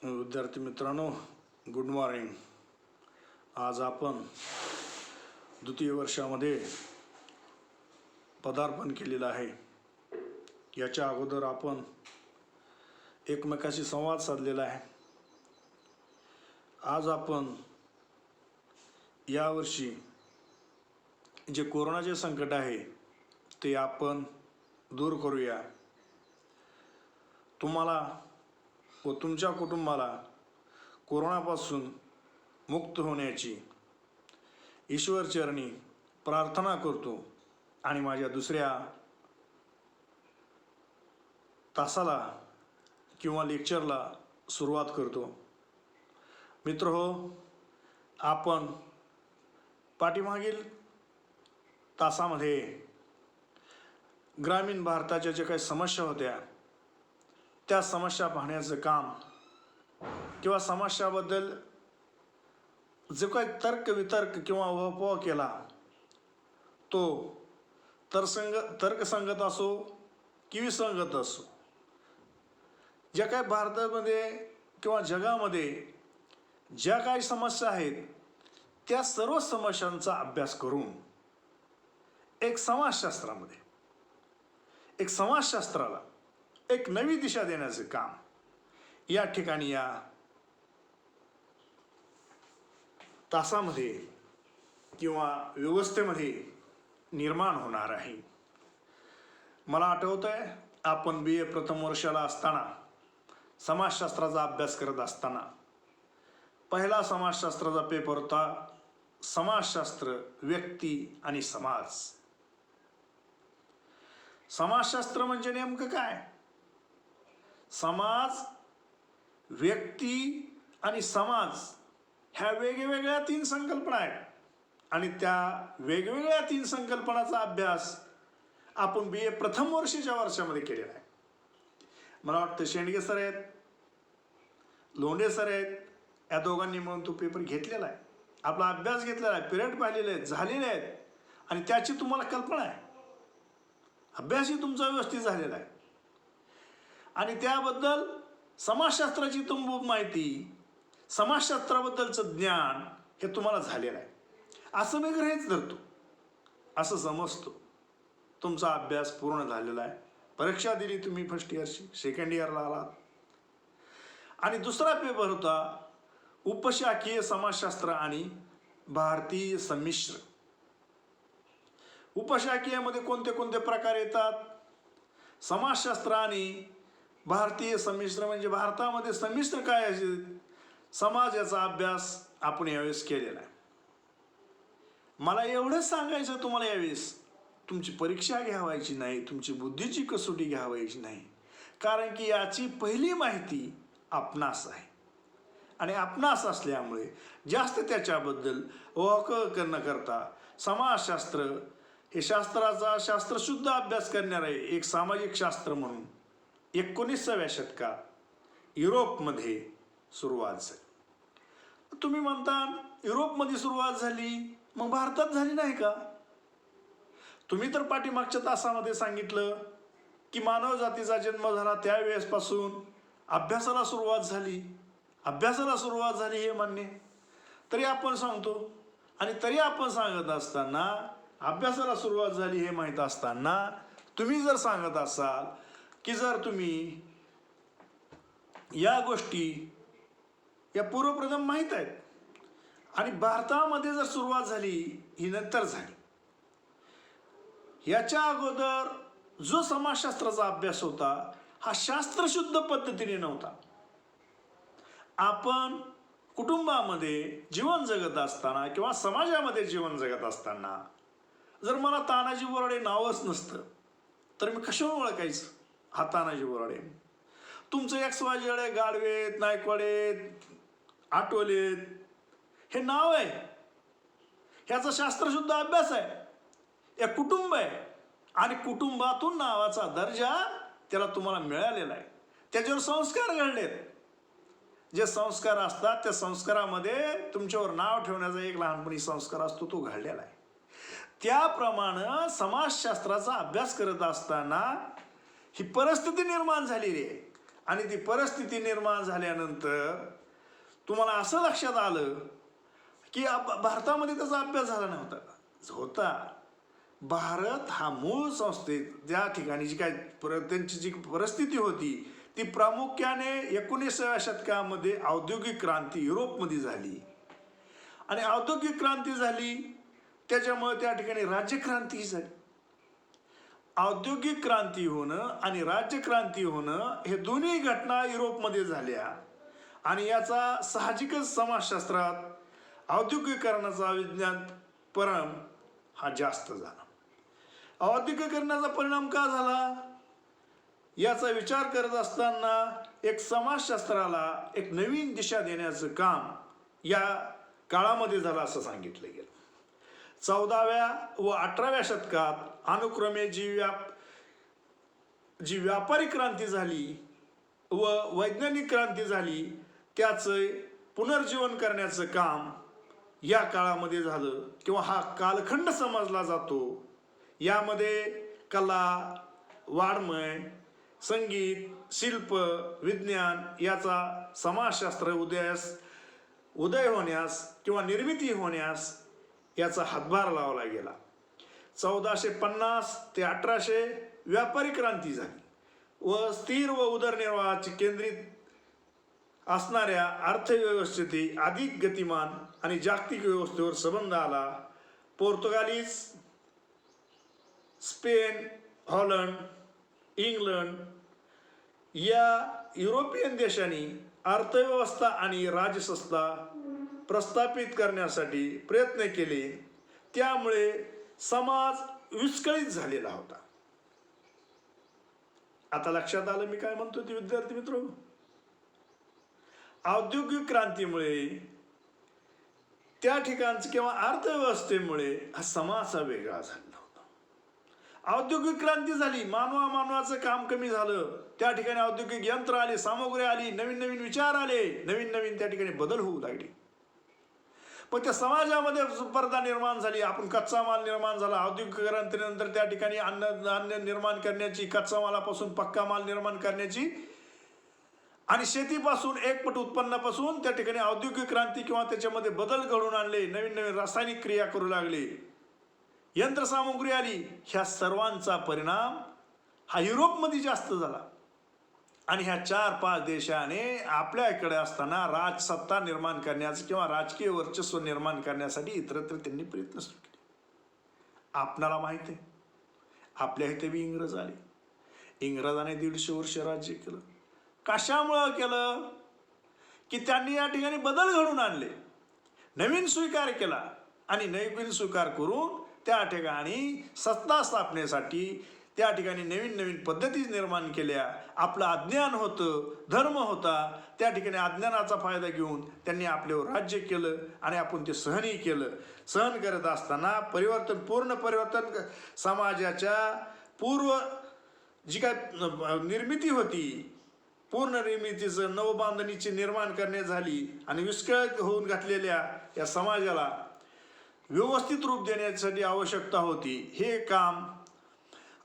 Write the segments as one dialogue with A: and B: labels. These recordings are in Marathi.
A: विद्यार्थी मित्रांनो, गुड मॉर्निंग. आज आपण द्वितीय वर्षामध्ये पदार्पण केलेलं आहे. याच्या अगोदर आपण एकमेकाशी संवाद साधलेला आहे. आज आपण यावर्षी जे कोरोनाचे संकट आहे ते आपण दूर करूया. तुम्हाला व तुमच्या कुटुंबाला कोरोनापासून मुक्त होण्याची ईश्वरचरणी प्रार्थना करतो आणि माझ्या दुसऱ्या तासाला किंवा लेक्चरला सुरुवात करतो. मित्रहो, आपण पाठीमागील तासामध्ये ग्रामीण भारताच्या जे काही समस्या होत्या त्या समस्या पाहण्याचं काम किंवा समस्याबद्दल जो काही तर्कवितर्क किंवा उहापोह केला तो तर्कसंगत असो की विसंगत असो, ज्या काही भारतामध्ये किंवा जगामध्ये ज्या काही समस्या आहेत त्या सर्व समस्यांचा अभ्यास करून एक समाजशास्त्राला एक नवी दिशा देण्याचे काम या ठिकाणी या तासामध्ये किंवा व्यवस्थेमध्ये निर्माण होणार आहे. मला आठवतंय, आपण BA प्रथम वर्षाला असताना समाजशास्त्राचा अभ्यास करत असताना पहिला समाजशास्त्राचा पेपर होता समाजशास्त्र, व्यक्ती आणि समाज. समाजशास्त्र म्हणजे नेमकं काय? समाज, व्यक्ती आणि समाज ह्या वेगवेगळ्या 3 संकल्पना आहेत आणि त्या वेगवेगळ्या 3 संकल्पनाचा अभ्यास आपण BA प्रथम वर्षामध्ये केलेला आहे. मला वाटतं शेंडगे सर आहेत, लोंढे सर आहेत, या दोघांनी म्हणून तो पेपर घेतलेला आहे, आपला अभ्यास घेतलेला आहे, पिरियड पाहिलेले आहेत, झालेले आहेत आणि त्याची तुम्हाला कल्पना आहे. अभ्यासही तुमचा व्यवस्थित झालेला आहे आणि त्याबद्दल समाजशास्त्राची तुंबून माहिती, समाजशास्त्राबद्दलचं ज्ञान हे तुम्हाला झालेलं आहे असं मी गृहीत धरतो, असं समजतो. तुमचा अभ्यास पूर्ण झालेला आहे. परीक्षा दिली तुम्ही फर्स्ट इयरची, सेकंड इयरला आलात आणि दुसरा पेपर होता उपशाखीय समाजशास्त्र आणि भारतीय संमिश्र. उपशाखीयमध्ये कोणते कोणते प्रकार येतात? समाजशास्त्र आणि भारतीय संमिश्र म्हणजे भारतामध्ये संमिश्र काय असेल समाजाचा अभ्यास आपण यावेळेस केलेला आहे. मला एवढंच सांगायचं तुम्हाला, यावेळेस तुमची परीक्षा घ्यावायची नाही, तुमची बुद्धीची कसोटी घ्यावायची नाही, कारण की याची पहिली माहिती आपणास आहे आणि आपणास असल्यामुळे जास्त त्याच्याबद्दल वाकळ न करता समाजशास्त्र हे शास्त्राचा शास्त्रशुद्ध अभ्यास करणारे एक सामाजिक शास्त्र म्हणून 19व्या शतकात युरोपमध्ये सुरुवात झाली. तुम्ही म्हणता युरोपमध्ये सुरुवात झाली, मग भारतात झाली नाही का? तुम्ही तर पाठीमागच्या तासामध्ये सांगितलं की मानव जातीचा जन्म झाला त्यावेळेसपासून अभ्यासाला सुरुवात झाली हे मान्य. तरी आपण सांगतो आणि तरी आपण सांगत असताना, अभ्यासाला सुरुवात झाली हे माहीत असताना तुम्ही जर सांगत असाल की जर तुम्ही या गोष्टी या पूर्वप्रथम माहीत आहेत आणि भारतामध्ये जर सुरुवात झाली ही नंतर झाली, याच्या अगोदर जो समाजशास्त्राचा अभ्यास होता हा शास्त्रशुद्ध पद्धतीने नव्हता. आपण कुटुंबामध्ये जीवन जगत असताना किंवा समाजामध्ये जीवन जगत असताना जर मला तानाजी बोराडे नावच नसतं तर मी कशावर ओळखायचं हा तानाजी बोराडे? तुमचं XYZ गाडवेत, नायकवाडेत, आठवलेत हे नाव आहे, ह्याचा शास्त्रशुद्ध अभ्यास आहे, एक कुटुंब आहे आणि कुटुंबातून नावाचा दर्जा त्याला तुम्हाला मिळालेला आहे. त्याच्यावर संस्कार घडलेत. जे संस्कार असतात त्या संस्कारामध्ये तुमच्यावर नाव ठेवण्याचा एक लहानपणी संस्कार असतो, तो घडलेला आहे. त्याप्रमाणे समाजशास्त्राचा अभ्यास करत असताना ही परिस्थिती निर्माण झालेली आहे आणि ती परिस्थिती निर्माण झाल्यानंतर तुम्हाला असं लक्षात आलं की भारतामध्ये त्याचा अभ्यास झाला नव्हता होता. भारत हा मूळ संस्थेत ज्या ठिकाणी जी काय त्यांची जी परिस्थिती होती ती प्रामुख्याने 19व्या शतकामध्ये औद्योगिक क्रांती युरोपमध्ये झाली आणि औद्योगिक क्रांती झाली त्याच्यामुळे त्या ठिकाणी राज्यक्रांती झाली. औद्योगिक क्रांती होणं आणि राज्यक्रांती होणं हे दोन्ही घटना युरोपमध्ये झाल्या आणि याचा साहजिकच समाजशास्त्रात औद्योगिकीकरणाचा विज्ञान परिणाम हा जास्त झाला. औद्योगिकीकरणाचा परिणाम का झाला याचा विचार करत असताना एक समाजशास्त्राला एक नवीन दिशा देण्याचं काम या काळामध्ये झालं असं सांगितलं गेलं. 14व्या व 18व्या शतकात अनुक्रमे जी व्यापारी क्रांती झाली व वैज्ञानिक क्रांती झाली त्याचं पुनर्जीवन करण्याचं काम या काळामध्ये झालं किंवा हा कालखंड समजला जातो. यामध्ये कला, वाङ्मय, संगीत, शिल्प, विज्ञान याचा समाजशास्त्र उदय होण्यास किंवा निर्मिती होण्यास याचा हातभार लावला गेला. 1450 ते 1800 व्यापारी क्रांती झाली व स्थिर व उदरनिर्वाहाची केंद्रित असणाऱ्या अर्थव्यवस्थेची अधिक गतिमान आणि जागतिक व्यवस्थेवर संबंध आला. पोर्तुगालीज, स्पेन, हॉलंड, इंग्लंड या युरोपियन देशांनी अर्थव्यवस्था आणि राजसत्ता प्रस्थापित करण्यासाठी प्रयत्न केले. त्यामुळे समाज विस्कळीत झालेला होता. आता लक्षात आलं मी काय म्हणतो ते विद्यार्थी मित्र. औद्योगिक क्रांतीमुळे त्या ठिकाणचं किंवा अर्थव्यवस्थेमुळे हा समाज वेगळा झाला होता. औद्योगिक क्रांती झाली, मानवाचं काम कमी झालं, त्या ठिकाणी औद्योगिक यंत्र आले, सामग्री आली, नवीन नवीन विचार आले, नवीन त्या ठिकाणी बदल होऊ लागले. पण त्या समाजामध्ये स्पर्धा निर्माण झाली. आपण कच्चा माल निर्माण झाला औद्योगिकीकरणानंतर त्या ठिकाणी अन्न निर्माण करण्याची, कच्चा मालापासून पक्का माल निर्माण करण्याची आणि शेतीपासून एकपट उत्पन्नापासून त्या ठिकाणी औद्योगिक क्रांती किंवा त्याच्यामध्ये बदल घडवून आणले, नवीन रासायनिक क्रिया करू लागले, यंत्रसामुग्री आली. ह्या सर्वांचा परिणाम हा युरोपमध्ये जास्त झाला आणि ह्या 4-5 देशाने आपल्याकडे असताना राजसत्ता निर्माण करण्याचं किंवा राजकीय वर्चस्व निर्माण करण्यासाठी इतरत्र त्यांनी प्रयत्न सुरू केले. आपणाला माहिती आहे आपल्या इथे बी इंग्रज आले. इंग्रजाने 150 वर्ष राज्य केलं. कशामुळं केलं की त्यांनी या ठिकाणी बदल घडवून आणले, नवीन स्वीकार केला आणि नवीन स्वीकार करून त्या ठिकाणी सत्ता स्थापनेसाठी त्या ठिकाणी नवीन पद्धती निर्माण केल्या. आपलं अज्ञान होतं, धर्म होता, त्या ठिकाणी अज्ञानाचा फायदा घेऊन त्यांनी आपल्यावर राज्य केलं आणि आपण ते सहनही केलं. सहन करत असताना पूर्ण परिवर्तन समाजाच्या पूर्व जी काय निर्मिती होती, पूर्ण निर्मितीचं नवबांधणीची निर्माण करण्यात झाली आणि विस्कळीत होऊन घातलेल्या या समाजाला व्यवस्थित रूप देण्यासाठी आवश्यकता होती. हे काम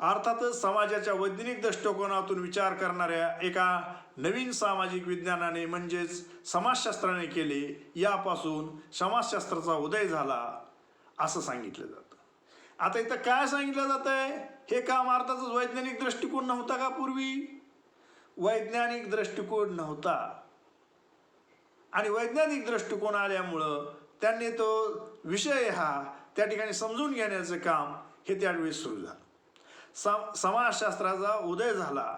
A: अर्थातच समाजाच्या वैज्ञानिक दृष्टिकोनातून विचार करणाऱ्या एका नवीन सामाजिक विज्ञानाने म्हणजेच समाजशास्त्राने केले. यापासून समाजशास्त्राचा उदय झाला असं सांगितलं जातं. आता इथं काय सांगितलं जात आहे, हे काम अर्थातच वैज्ञानिक दृष्टिकोन नव्हता का पूर्वी? वैज्ञानिक दृष्टिकोन नव्हता आणि वैज्ञानिक दृष्टिकोन आल्यामुळं त्यांनी तो विषय हा त्या ठिकाणी समजून घेण्याचं काम हे त्यावेळी सुरू झालं. समाजशास्त्राचा उदय झाला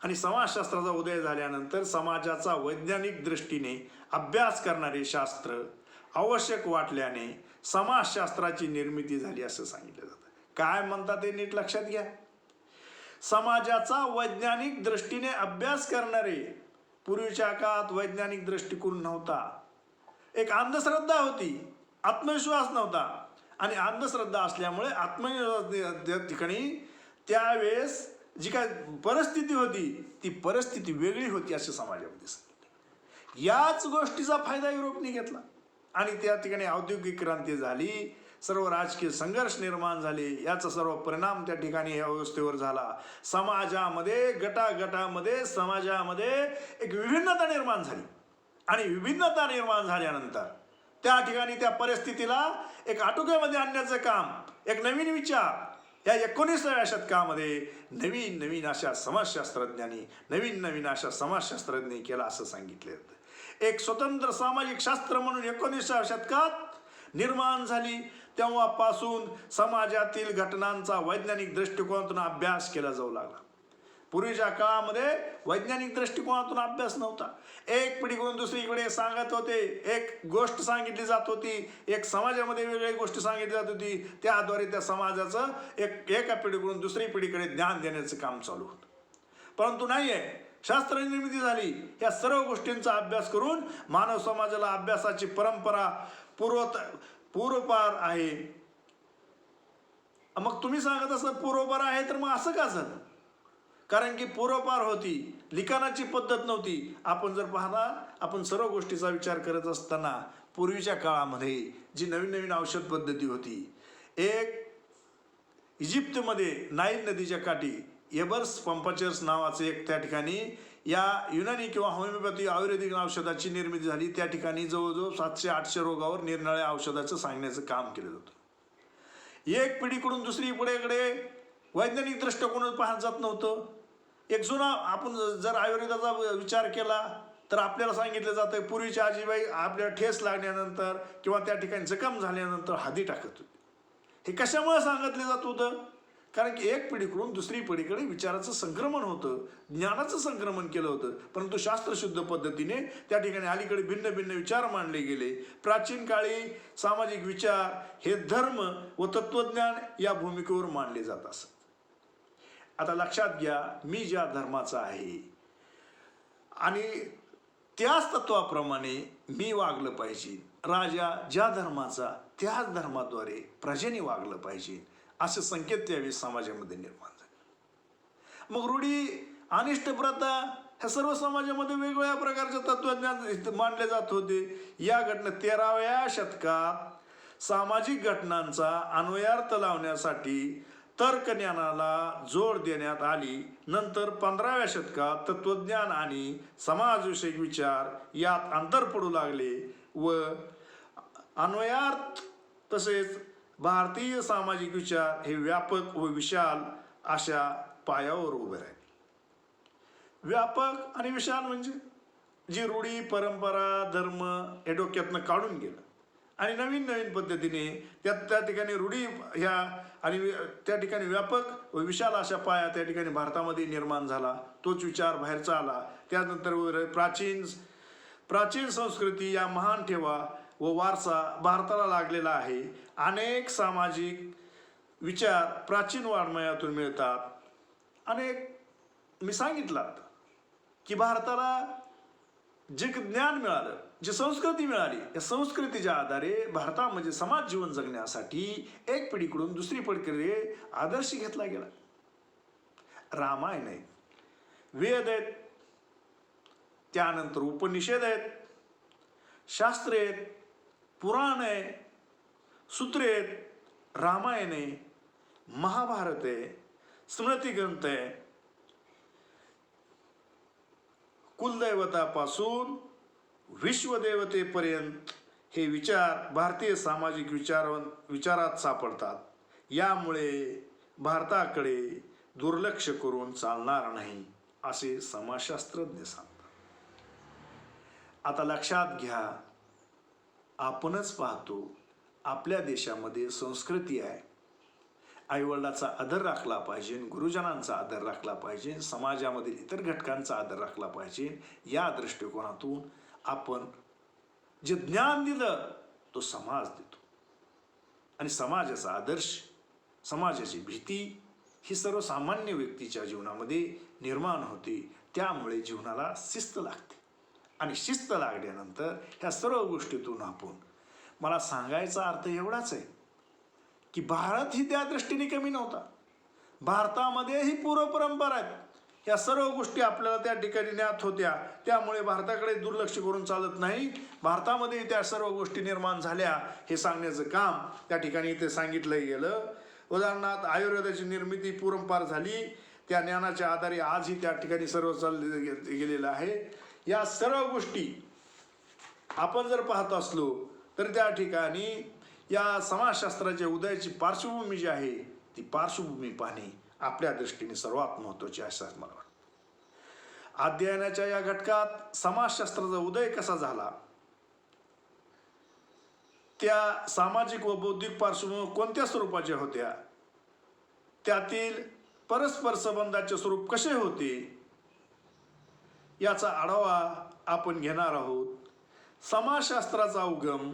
A: आणि समाजशास्त्राचा उदय झाल्यानंतर समाजाचा वैज्ञानिक दृष्टीने अभ्यास करणारे शास्त्र आवश्यक वाटल्याने समाजशास्त्राची निर्मिती झाली असं सांगितलं जातं. काय म्हणतात ते नीट लक्षात घ्या. समाजाचा वैज्ञानिक दृष्टीने अभ्यास करणारे, पूर्वीच्या काळात वैज्ञानिक दृष्टिकोन नव्हता, एक अंधश्रद्धा होती, आत्मविश्वास नव्हता आणि अंधश्रद्धा असल्यामुळे आत्मविश्वास ठिकाणी त्यावेळेस जी काय परिस्थिती होती ती परिस्थिती वेगळी होती असे समाजामध्ये सांगितले. याच गोष्टीचा फायदा युरोपने घेतला आणि त्या ठिकाणी औद्योगिक क्रांती झाली. सर्व राजकीय संघर्ष निर्माण झाले, याचा सर्व परिणाम त्या ठिकाणी या व्यवस्थेवर झाला. समाजामध्ये गटागटामध्ये समाजामध्ये एक विभिन्नता निर्माण झाली आणि विभिन्नता निर्माण झाल्यानंतर त्या ठिकाणी त्या परिस्थितीला एक आटोक्यामध्ये आणण्याचं काम, एक नवीन विचार या 19व्या शतकामध्ये नवीन नवीन अशा समाजशास्त्रज्ञांनी नवीन नवीन अशा समाजशास्त्रज्ञांनी केला असं सांगितले जातं. एक स्वतंत्र सामाजिक शास्त्र म्हणून 19व्या शतकात निर्माण झाली. तेव्हापासून समाजातील घटनांचा वैज्ञानिक दृष्टिकोनातून अभ्यास केला जाऊ लागला. पूर्वीच्या काळामध्ये वैज्ञानिक दृष्टिकोनातून अभ्यास नव्हता. एक पिढीकडून दुसरीकडे सांगत होते, एक गोष्ट सांगितली जात होती, एक समाजामध्ये वेगळी गोष्ट सांगितली जात होती, त्याद्वारे त्या समाजाचं एका पिढीकडून दुसरी पिढीकडे ज्ञान देण्याचं काम चालू होतं. परंतु नाही आहे, शास्त्र निर्मिती झाली. या सर्व गोष्टींचा अभ्यास करून मानव समाजाला अभ्यासाची परंपरा पूर्वपार आहे. मग तुम्ही सांगत असं पूर्वपार आहे, तर मग असं का झालं? कारण की पूर्वपार होती, लिखाणाची पद्धत नव्हती. आपण जर पाहता, आपण सर्व गोष्टीचा विचार करत असताना पूर्वीच्या काळामध्ये जी नवीन नवीन औषध पद्धती होती, एक इजिप्तमध्ये नाईल नदीच्या काठी एबर्स पंपाचर्स नावाचे एक त्या ठिकाणी या युनानी किंवा होमिओपॅथी आयुर्वेदिक औषधाची निर्मिती झाली. त्या ठिकाणी जवळजवळ 700-800 रोगावर निरनिराळ्या औषधाचं सांगण्याचं काम केलं जातं. एक पिढीकडून दुसरी पिढीकडे वैज्ञानिक दृष्टिकोनातून पाहत जात नव्हतं. एक जुना आपण जर आयुर्वेदाचा विचार केला तर आपल्याला सांगितलं जातं, पूर्वीच्या आजीबाई आपल्याला ठेस लागल्यानंतर किंवा त्या ठिकाणी जखम झाल्यानंतर हळदी टाकत होती. हे कशामुळे सांगितलं जात होतं? कारण की एक पिढीकडून दुसरी पिढीकडे विचाराचं संक्रमण होतं, ज्ञानाचं संक्रमण केलं होतं. परंतु शास्त्रशुद्ध पद्धतीने त्या ठिकाणी अलीकडे भिन्न भिन्न विचार मांडले गेले. प्राचीन काळी सामाजिक विचार हे धर्म व तत्वज्ञान या भूमिकेवर मांडले जात असत. आता लक्षात घ्या, मी ज्या धर्माचा आहे आणि त्याच तत्वाप्रमाणे मी वागलं पाहिजे. राजा ज्या धर्माचा त्याच धर्माद्वारे प्रजेने वागलं पाहिजे, असे संकेत त्यावेळी समाजामध्ये निर्माण झाले. मग रूढी, अनिष्ट प्रथा ह्या सर्व समाजामध्ये वेगवेगळ्या प्रकारचे तत्वज्ञान मांडले जात होते. या घटना 13व्या शतकात सामाजिक घटनांचा अन्वयार्थ लावण्यासाठी तर्कज्ञानाला जोड देण्यात आली. नंतर 15व्या शतकात तत्वज्ञान आणि समाजविषयक विचार यात अंतर पडू लागले व अन्वयार्थ तसेच भारतीय सामाजिक विचार हे व्यापक व विशाल अशा पायावर उभे राहिले. व्यापक आणि विशाल म्हणजे जी रूढी, परंपरा, धर्म हे डोक्यातनं काढून गेलं आणि नवीन नवीन पद्धतीने त्या ठिकाणी रूढी ह्या आणि त्या ठिकाणी व्यापक व विशाल अशा पाया त्या ठिकाणी भारतामध्ये निर्माण झाला. तोच विचार बाहेरचा आला. त्यानंतर प्राचीन संस्कृती या महान ठेवा व वारसा भारताला लागलेला आहे. अनेक सामाजिक विचार प्राचीन वाङ्मयातून मिळतात. मी सांगितलं की भारताला जे ज्ञान मिळालं, जी संस्कृती मिळाली, या संस्कृतीच्या आधारे भारतामध्ये समाज जीवन जगण्यासाठी एक पिढीकडून दुसरी पिढीकडे आदर्श घेतला गेला. रामायण आहे, वेद आहेत, त्यानंतर उपनिषद आहेत, शास्त्रे आहेत, पुराण आहे, सूत्रे आहेत, रामायण आहे, महाभारत आहे, स्मृतिग्रंथ आहे. कुलदैवतापासून विश्वदेवतेपर्यंत हे विचार भारतीय सामाजिक विचारात सापडतात. यामुळे भारताकडे दुर्लक्ष करून चालणार नाही असे समाजशास्त्रज्ञ सांगतात. आता लक्षात घ्या, आपणच पाहतो आपल्या देशामध्ये संस्कृती आहे. आईवडिलाचा आदर राखला पाहिजे, गुरुजनांचा आदर राखला पाहिजे, समाजामधील इतर घटकांचा आदर राखला पाहिजे. या दृष्टिकोनातून आपण जे ज्ञान दिलं तो समाज देतो आणि समाजाचा आदर्श, समाजाची भीती ही सर्वसामान्य व्यक्तीच्या जीवनामध्ये निर्माण होते. त्यामुळे जीवनाला शिस्त लागते आणि शिस्त लागल्यानंतर ह्या सर्व गोष्टीतून मला सांगायचा अर्थ एवढाच आहे की भारत ही त्या दृष्टीने कमी नव्हता. भारतामध्ये ही पूर्व परंपरा आहेत. या सर्व गोष्टी आपल्याला त्या ठिकाणी ज्ञात होत्या. त्यामुळे भारताकडे दुर्लक्ष करून चालत नाही. भारतामध्ये त्या सर्व गोष्टी निर्माण झाल्या हे सांगण्याचं काम त्या ठिकाणी इथे सांगितलं गेलं. उदाहरणार्थ आयुर्वेदाची निर्मिती पूर्वपार झाली. त्या ज्ञानाच्या आधारे आजही त्या ठिकाणी सर्व चालले गेलेलं आहे. या सर्व गोष्टी आपण जर पाहत असलो तर त्या ठिकाणी या समाजशास्त्राच्या उदयाची पार्श्वभूमी जी आहे ती पार्श्वभूमी पाहणे आपल्या दृष्टीने सर्वात महत्त्वाचे आहे असं मला वाटतं. अध्ययनाच्या या घटकात समाजशास्त्राचा उदय कसा झाला, त्या सामाजिक व बौद्धिक पार्श्वभूमी कोणत्या स्वरूपाच्या होत्या, त्यातील परस्पर संबंधाचे स्वरूप कसे होते याचा आढावा आपण घेणार आहोत. समाजशास्त्राचा उगम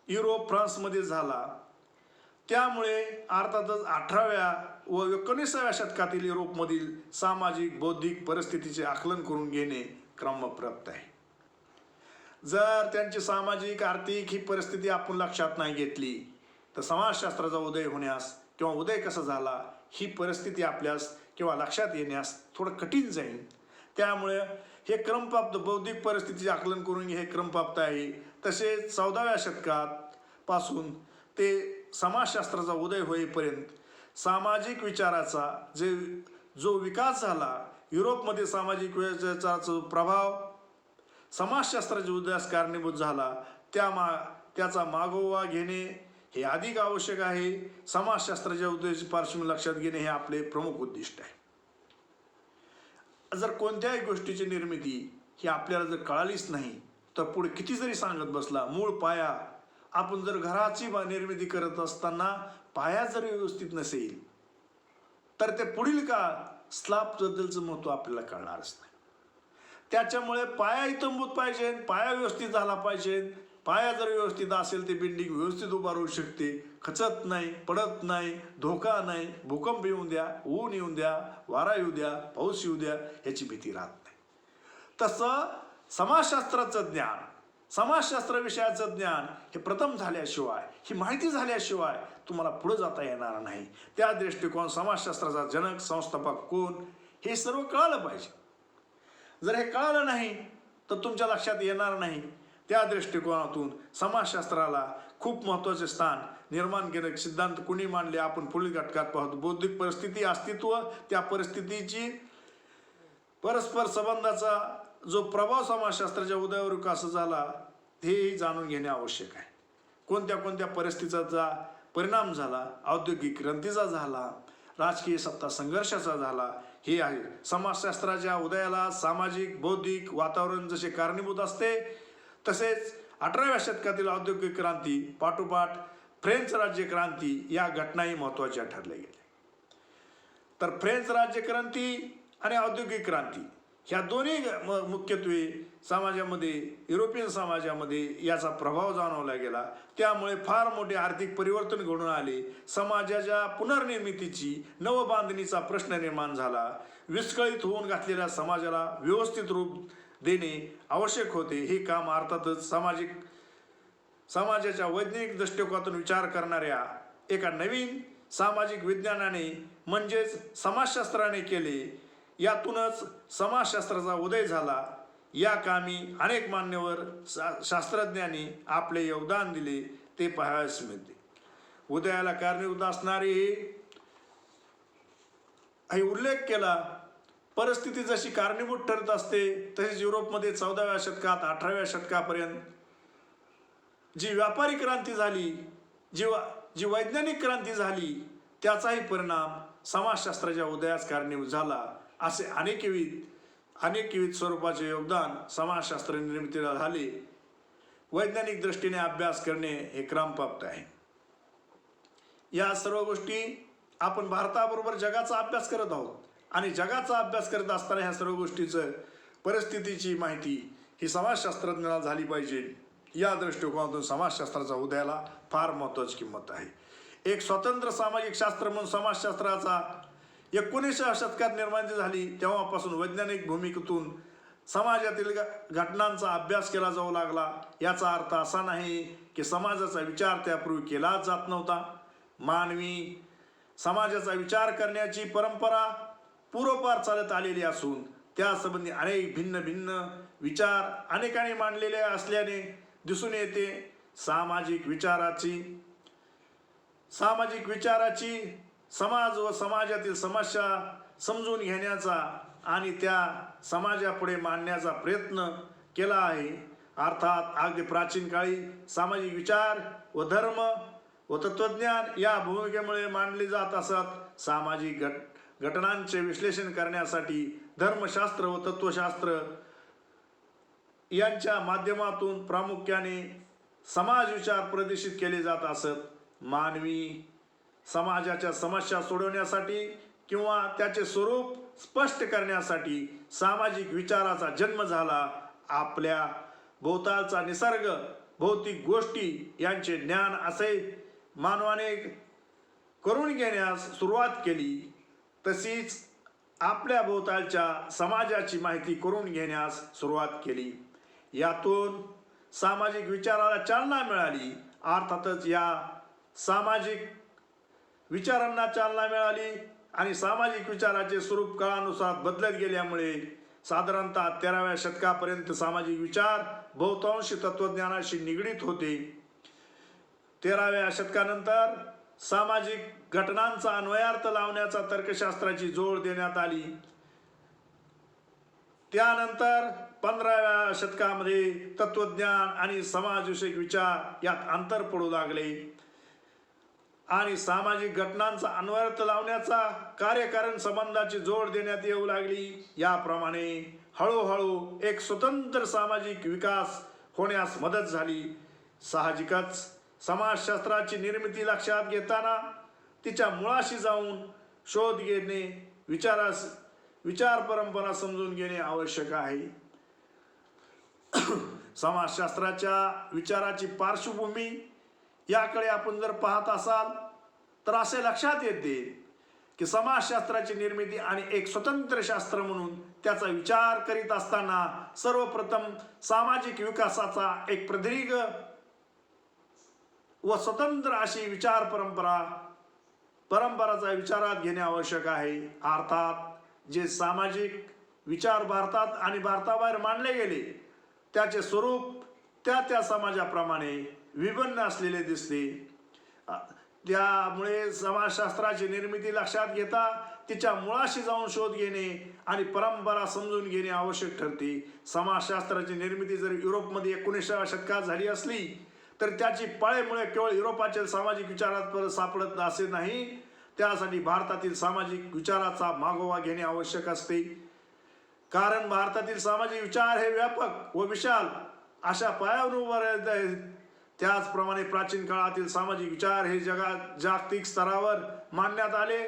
A: युरोप फ्रान्समध्ये झाला. त्यामुळे अर्थातच 18व्या व 19व्या शतकातील युरोपमधील सामाजिक बौद्धिक परिस्थितीचे आकलन करून घेणे क्रमप्राप्त आहे. जर त्यांची सामाजिक आर्थिक ही परिस्थिती आपण लक्षात नाही घेतली तर समाजशास्त्राचा उदय होण्यास किंवा उदय कसा झाला ही परिस्थिती आपल्यास किंवा लक्षात येण्यास थोडं कठीण जाईल. त्यामुळे हे क्रमप्राप्त बौद्धिक परिस्थितीचे आकलन करून हे क्रमप्राप्त आहे. तसेच 14व्या शतकात पासून ते समाजशास्त्राचा उदय होईपर्यंत सामाजिक विचाराचा जो विकास झाला, युरोपमध्ये सामाजिक विचाराचा प्रभाव समाजशास्त्राच्या उदयास कारणीभूत झाला, त्याचा मागोवा घेणे हे अधिक आवश्यक आहे. समाजशास्त्राच्या उदयाची पार्श्वभूमी लक्षात घेणे हे आपले प्रमुख उद्दिष्ट आहे. जर कोणत्याही गोष्टीची निर्मिती ही आपल्याला जर कळालीच नाही तर पुढे किती जरी सांगत बसला, मूळ पाया आपण जर घराची निर्मिती करत असताना पाया जर व्यवस्थित नसेल तर ते पुढील का स्लॅबबद्दलचं महत्त्व आपल्याला कळणारच नाही. त्याच्यामुळे पाया इतंभूत पाहिजे, पाया व्यवस्थित झाला पाहिजे. पाया जर व्यवस्थित असेल ते बिल्डिंग व्यवस्थित उभा राहू शकते, खचत नाही, पडत नाही, धोका नाही. भूकंप येऊन द्या, ऊन येऊन द्या, वारा येऊ द्या, पाऊस येऊ द्या, याची भीती राहत नाही. तसं समाजशास्त्राचं ज्ञान, समाजशास्त्र विषयाचं ज्ञान हे प्रथम झाल्याशिवाय, ही माहिती झाल्याशिवाय तुम्हाला पुढे जाता येणार नाही. त्या दृष्टिकोन समाजशास्त्राचा जनक संस्थापक कोण हे सर्व कळालं पाहिजे. जर हे कळालं नाही तर तुमच्या लक्षात येणार नाही. त्या दृष्टिकोनातून समाजशास्त्राला खूप महत्त्वाचे स्थान निर्माण केले. सिद्धांत कुणी मांडले आपण पुढील घटकात पाहतो. बौद्धिक परिस्थिती अस्तित्व, त्या परिस्थितीची परस्पर संबंधाचा जो प्रभाव समाजशास्त्राच्या उदयावर कसा झाला हेही जाणून घेणे आवश्यक आहे. कोणत्या कोणत्या परिस्थितीचा परिणाम झाला, औद्योगिक क्रांतीचा झाला, राजकीय सत्ता संघर्षाचा झाला, हे आहे. समाजशास्त्राच्या उदयाला सामाजिक बौद्धिक वातावरण जसे कारणीभूत असते तसेच 18व्या शतकातील औद्योगिक क्रांती पाठोपाठ फ्रेंच राज्यक्रांती या घटनाही महत्त्वाच्या ठरल्या गेल्या. तर फ्रेंच राज्यक्रांती आणि औद्योगिक क्रांती ह्या दोन्ही मुख्यत्वे समाजामध्ये, युरोपियन समाजामध्ये याचा प्रभाव जाणवला गेला. त्यामुळे फार मोठे आर्थिक परिवर्तन घडून आले. समाजाच्या पुनर्निर्मितीची, नवबांधणीचा प्रश्न निर्माण झाला. विस्कळीत होऊन घातलेल्या समाजाला व्यवस्थित रूप देणे आवश्यक होते. हे काम अर्थातच समाजाच्या वैज्ञानिक दृष्टिकोनातून विचार करणाऱ्या एका नवीन सामाजिक विज्ञानाने म्हणजेच समाजशास्त्राने केले. यातूनच समाजशास्त्राचा उदय झाला. या कामी अनेक मान्यवर शास्त्रज्ञांनी आपले योगदान दिले ते पाहावयास मिळते. उदयाला कारणीभूत असणारे हे उल्लेख केला. परिस्थिती जशी कारणीभूत ठरत असते तसेच युरोपमध्ये 14व्या शतकात 18व्या शतकापर्यंत जी व्यापारी क्रांती झाली, जी वैज्ञानिक क्रांती झाली, त्याचाही परिणाम समाजशास्त्राच्या उदयास कारणीभूत झाला. असे अनेकविध स्वरूपाचे योगदान समाजशास्त्र निर्मितीला झाले. वैज्ञानिक दृष्टीने अभ्यास करणे हे क्रमप्राप्त आहे. या सर्व गोष्टी आपण भारताबरोबर जगाचा अभ्यास करत आहोत आणि जगाचा अभ्यास करत असताना ह्या सर्व गोष्टीचं परिस्थितीची माहिती ही समाजशास्त्रज्ञाला झाली पाहिजे. या दृष्टिकोनातून समाजशास्त्राचा उदयाला फार महत्त्वाची किंमत आहे. एक स्वतंत्र सामाजिक शास्त्र म्हणून समाजशास्त्राचा 19व्या शतकात निर्माण झाली. तेव्हापासून वैज्ञानिक भूमिकेतून समाजातील घटनांचा अभ्यास केला जाऊ लागला. याचा अर्थ असा नाही की समाजाचा विचार त्यापूर्वी केलाच जात नव्हता. मानवी समाजाचा विचार करण्याची परंपरा पूर्वपार चालत आलेली असून त्यासंबंधी अनेक भिन्न भिन्न विचार अनेकांनी मांडलेले असल्याने दिसून येते. सामाजिक विचाराची समाज व समाजातील समस्या समजून घेण्याचा आणि त्या समाजापुढे मांडण्याचा प्रयत्न केला आहे. अर्थात अगदी प्राचीन काळी सामाजिक विचार व धर्म व तत्वज्ञान या भूमिकेमुळे मांडले जात असत. सामाजिक घटनांचे विश्लेषण करण्यासाठी धर्मशास्त्र व तत्वशास्त्र यांच्या माध्यमातून प्रामुख्याने समाज विचार प्रदर्शित केले जात असत. मानवी समाजाच्या समस्या सोडवण्यासाठी किंवा त्याचे स्वरूप स्पष्ट करण्यासाठी सामाजिक विचाराचा जन्म झाला. आपल्या भोवतालचा निसर्ग, भौतिक गोष्टी यांचे ज्ञान असे मानवाने करून घेण्यास सुरुवात केली, तशीच आपल्या भोवतालच्या समाजाची माहिती करून घेण्यास सुरुवात केली. यातून सामाजिक विचाराला चालना मिळाली. अर्थातच या सामाजिक विचारांना चालना मिळाली आणि सामाजिक विचाराचे स्वरूप काळानुसार बदलत गेल्यामुळे साधारणतः 13व्या शतकापर्यंत सामाजिक विचार बहुतांशी तत्वज्ञानाशी निगडीत होते. 13व्या शतकानंतर सामाजिक घटनांचा अन्वयार्थ लावण्याचा तर्कशास्त्राची जोड देण्यात आली. त्यानंतर 15व्या शतकामध्ये तत्वज्ञान आणि समाजविषयक विचार यात अंतर पडू लागले आणि सामाजिक घटनांचा अन्वयार्थ लावण्याचा कार्यकारण संबंधाची जोड देण्यात येऊ लागली. याप्रमाणे हळूहळू एक स्वतंत्र सामाजिक विकास होण्यास मदत झाली. साहजिकच समाजशास्त्राची निर्मिती लक्षात घेताना तिच्या मुळाशी जाऊन शोध घेणे, विचार परंपरा समजून घेणे आवश्यक आहे. समाजशास्त्राच्या विचाराची पार्श्वभूमी याकडे आपण जर पाहत असाल तर असे लक्षात येते की समाजशास्त्राची निर्मिती आणि एक स्वतंत्र शास्त्र म्हणून त्याचा विचार करीत असताना सर्वप्रथम सामाजिक विकासाचा एक प्रदीर्घ व स्वतंत्र अशी विचार परंपराचा विचारात घेणे आवश्यक आहे. अर्थात जे सामाजिक विचार भारतात आणि भारताबाहेर मांडले गेले त्याचे स्वरूप त्या समाजाप्रमाणे विभिन्न असलेले दिसते. त्यामुळे समाजशास्त्राची निर्मिती लक्षात घेता तिच्या मुळाशी जाऊन शोध घेणे आणि परंपरा समजून घेणे आवश्यक ठरते. समाजशास्त्राची निर्मिती जर युरोपमध्ये 19व्या शतकात झाली असली तर त्याची पाळेमुळे केवळ युरोपाच्या सामाजिक विचारात सापडत असे नाही, त्यासाठी भारतातील सामाजिक विचाराचा मागोवा घेणे आवश्यक असते. कारण भारतातील सामाजिक विचार हे व्यापक व विशाल अशा पायावर उभे आहेत. त्याचप्रमाणे प्राचीन काळातील सामाजिक विचार हे जागतिक स्तरावर मांडण्यात आले.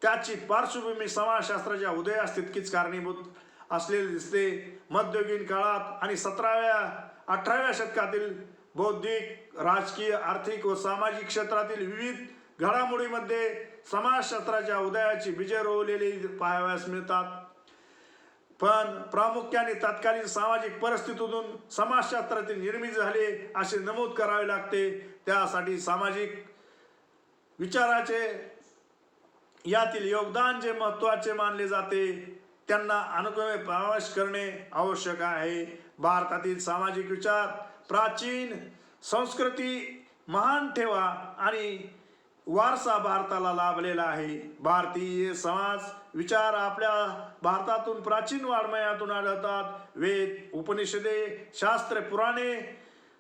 A: त्याची पार्श्वभूमी समाजशास्त्राच्या उदयास तितकीच कारणीभूत असलेली दिसते. मध्ययुगीन काळात आणि 17व्या-18व्या शतकातील बौद्धिक, राजकीय, आर्थिक व सामाजिक क्षेत्रातील विविध घडामोडीमध्ये समाजशास्त्राच्या उदयाची बीजे रोवलेली पाहावयास मिळतात. पण प्रामुख्याने तत्कालीन सामाजिक परिस्थितीतून समाजशास्त्राची निर्मिती झाली असे नमूद करावे लागते. त्यासाठी सामाजिक विचाराचे यातील योगदान जे महत्त्वाचे मानले जाते त्यांना अनुक्रमे प्रवेश करणे आवश्यक आहे. भारतातील सामाजिक विचार प्राचीन संस्कृती, महान ठेवा आणि वारसा भारताला लाभलेला आहे. भारतीय समाज विचार आपल्या भारतातून प्राचीन वाङ्मयातून आढळतात. वेद, उपनिषदे, शास्त्रे, पुराणे,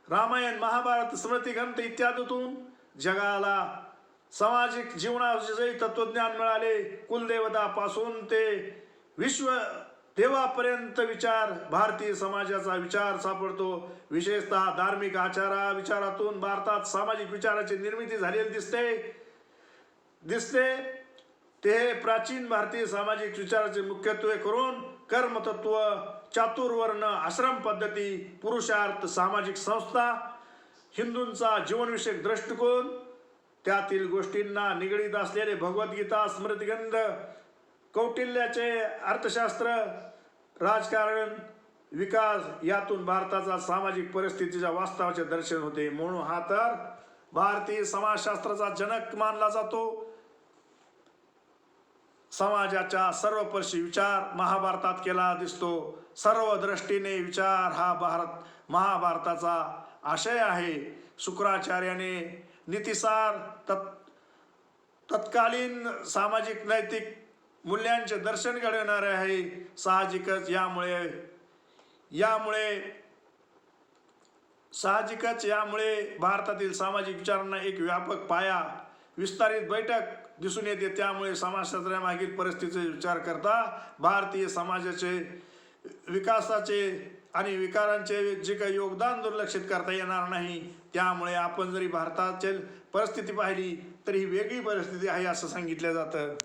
A: रामायण, महाभारत, स्मृतिग्रंथ इत्यादीतून जगाला सामाजिक जीवनाविषयी तत्वज्ञान मिळाले. कुलदेवतापासून ते विश्व देवापर्यंत विचार भारतीय समाजाचा विचार सापडतो. विशेषतः धार्मिक विचारातून भारतात सामाजिक विचाराची निर्मिती झालेली दिसते. ते प्राचीन भारतीय सामाजिक विचाराचे मुख्यत्वे करून कर्मतत्व, चातुर्वर्ण आश्रम पद्धती, पुरुषार्थ, सामाजिक संस्था, हिंदूंचा जीवनविषयक दृष्टिकोन, त्यातील गोष्टींना निगडीत असलेले भगवद्गीता, स्मृतिग्रंथ, कौटिल्याचे अर्थशास्त्र, राजकारण, विकास यातून भारताचा सामाजिक परिस्थितीच्या वास्तवाचे दर्शन होते. म्हणून हा तर भारतीय समाजशास्त्राचा जनक मानला जातो. समाजाचा सर्वस्पर्शी विचार महाभारतात केला दिसतो. सर्व दृष्टीने विचार हा महाभारताचा आशय आहे. शुक्राचार्याने नीतिसार तत्कालीन सामाजिक नैतिक मूल्यांचे दर्शन घडवणारे आहे. साहजिकच यामुळे भारतातील सामाजिक विचारांना एक व्यापक पाया विस्तारित बैठक दिसून येते. त्यामुळे समाजशास्त्रामागील परिस्थितीचा विचार करता भारतीय समाजाचे विकासाचे आणि विकारांचे जे काही योगदान दुर्लक्षित करता येणार नाही. त्यामुळे आपण जरी भारताची परिस्थिती पाहिली तरी ही वेगळी परिस्थिती आहे असं सांगितलं जातं.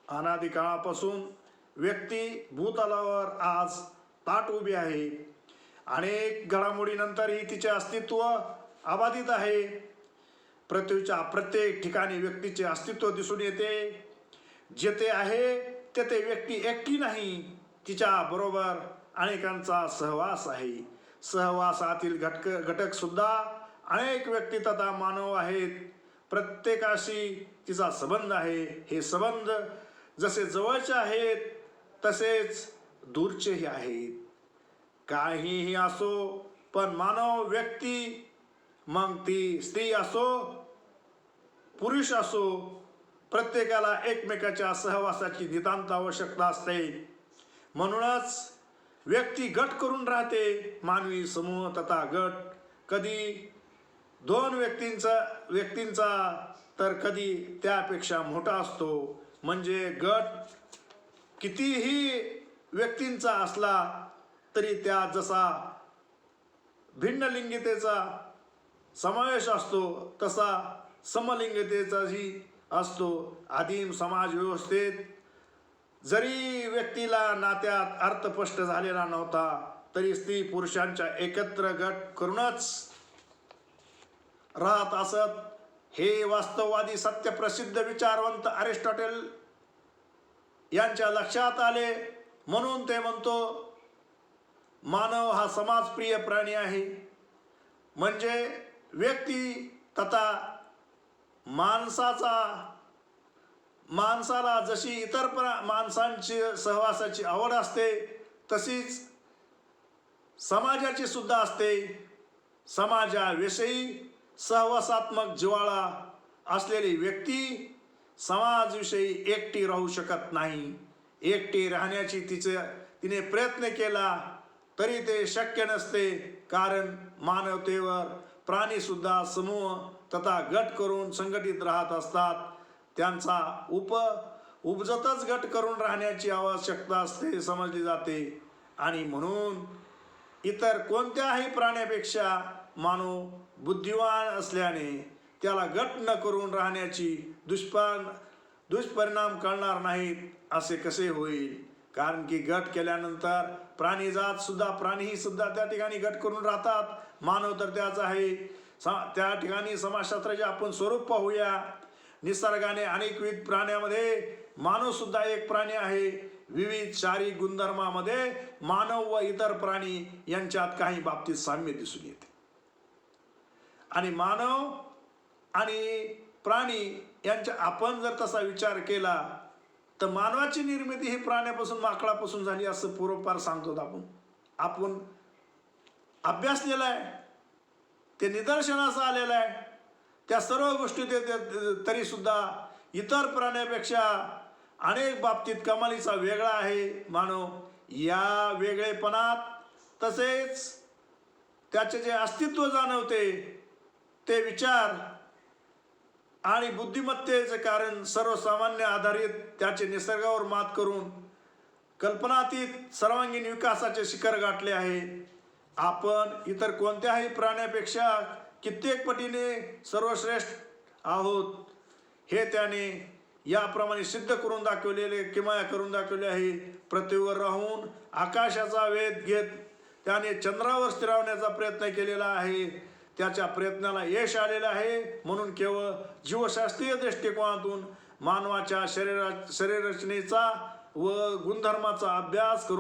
A: अनादी काळापासून व्यक्ती भूतलावर आज ताठ उभी आहे. अनेक घडामोडीनंतरही तिचे अस्तित्व अबाधित आहे. पृथ्वीच्या प्रत्येक ठिकाणी व्यक्तीचे अस्तित्व दिसून येते. जेथे आहे तेथे व्यक्ती एकटी नाही, तिच्या बरोबर अनेकांचा सहवास आहे. सहवासातील घटक सुद्धा अनेक व्यक्ती तथा मानव आहेत. प्रत्येकाशी तिचा संबंध आहे. हे संबंध जसे जवळचे आहेत तसेच दूरचेही आहेत. काहीही असो, पण मानव व्यक्ती, मग ती स्त्री असो पुरुष असो, प्रत्येकाला एकमेकाच्या सहवासाची नितांत आवश्यकता असते. म्हणूनच व्यक्ती गट करून राहते. मानवी समूह तथा गट कधी दोन व्यक्तींचा तर कधी त्यापेक्षा मोठा असतो. म्हणजे गट कितीही व्यक्तींचा असला तरी त्यात जसा भिन्नलिंगीतेचा समावेश असतो तसा समलिंगीतेचाही असतो. आदिम समाज व्यवस्थेत जरी व्यक्तीला नात्यात अर्थ स्पष्ट झालेला नव्हता तरी स्त्री पुरुषांच्या एकत्र गट करूनच राहत असत. हे वास्तववादी सत्यप्रसिद्ध विचारवंत अरिस्टॉटल यांच्या लक्षात आले. म्हणून ते म्हणतो, मानव हा समाजप्रिय प्राणी आहे. म्हणजे व्यक्ती तथा माणसाला जशी इतर माणसांची सहवासाची आवड असते तशीच समाजाची सुद्धा असते. समाजाविषयी सहवासात्मक जिव्हाळा असलेली व्यक्ती समाजाविषयी एकटी राहू शकत नाही. एकटी राहण्याची तिने प्रयत्न केला तरी ते शक्य नसते. कारण मानवतेवर प्राणी सुद्धा समूह तथा गट करून संघटित राहत असतात. त्यांचा उपजतच गट करून राहण्याची आवश्यकता असते समजली जाते. आणि म्हणून इतर कोणत्याही प्राण्यापेक्षा मानव बुद्धिवान असल्याने त्याला गट न करून राहण्याची दुष्परिणाम कळणार नाहीत असे कसे होईल. कारण की गट केल्यानंतर प्राणीही सुद्धा त्या ठिकाणी गट करून राहतात. मानव तर त्याच आहे. त्या ठिकाणी समाजशास्त्राचे आपण स्वरूप पाहूया. निसर्गाने अनेकविध प्राण्यामध्ये मानव सुद्धा एक प्राणी आहे. विविध शारीरिक गुणधर्मामध्ये मानव व इतर प्राणी यांच्यात काही बाबतीत साम्य दिसून येते. आणि मानव आणि प्राणी यांच्या आपण जर तसा विचार केला तर मानवाची निर्मिती ही प्राण्यापासून माकडापासून झाली असं पूर्वपार सांगतो. आपण अभ्यासलेला आहे, ते निदर्शनास आलेलं आहे. त्या सर्व गोष्टी तरी सुद्धा इतर प्राण्यापेक्षा अनेक बाबतीत कमालीचा वेगळा आहे मानव. या वेगळेपणात तसेच त्याचे जे अस्तित्व जाणवते ते विचार आणि बुद्धिमत्तेचे कारण सर्वसामान्य आधारित त्याचे निसर्गावर मात करून कल्पनातीत सर्वांगीण विकासाचे शिखर गाठले आहे. आपण इतर कोणत्याही प्राण्यापेक्षा कित्येक पटीने सर्वश्रेष्ठ आहोत हे त्याने याप्रमाणे सिद्ध करून दाखवले आहे. पृथ्वीवर राहून आकाशाचा वेध घेत त्याने चंद्रावर स्थिरावण्याचा प्रयत्न केलेला आहे. त्याच्या प्रयत्नाला यश आलेलं आहे. म्हणून केवळ जीवशास्त्रीय दृष्टिकोनातून मानवाच्या शरीररचनेचा व गुणधर्माचा अभ्यास करून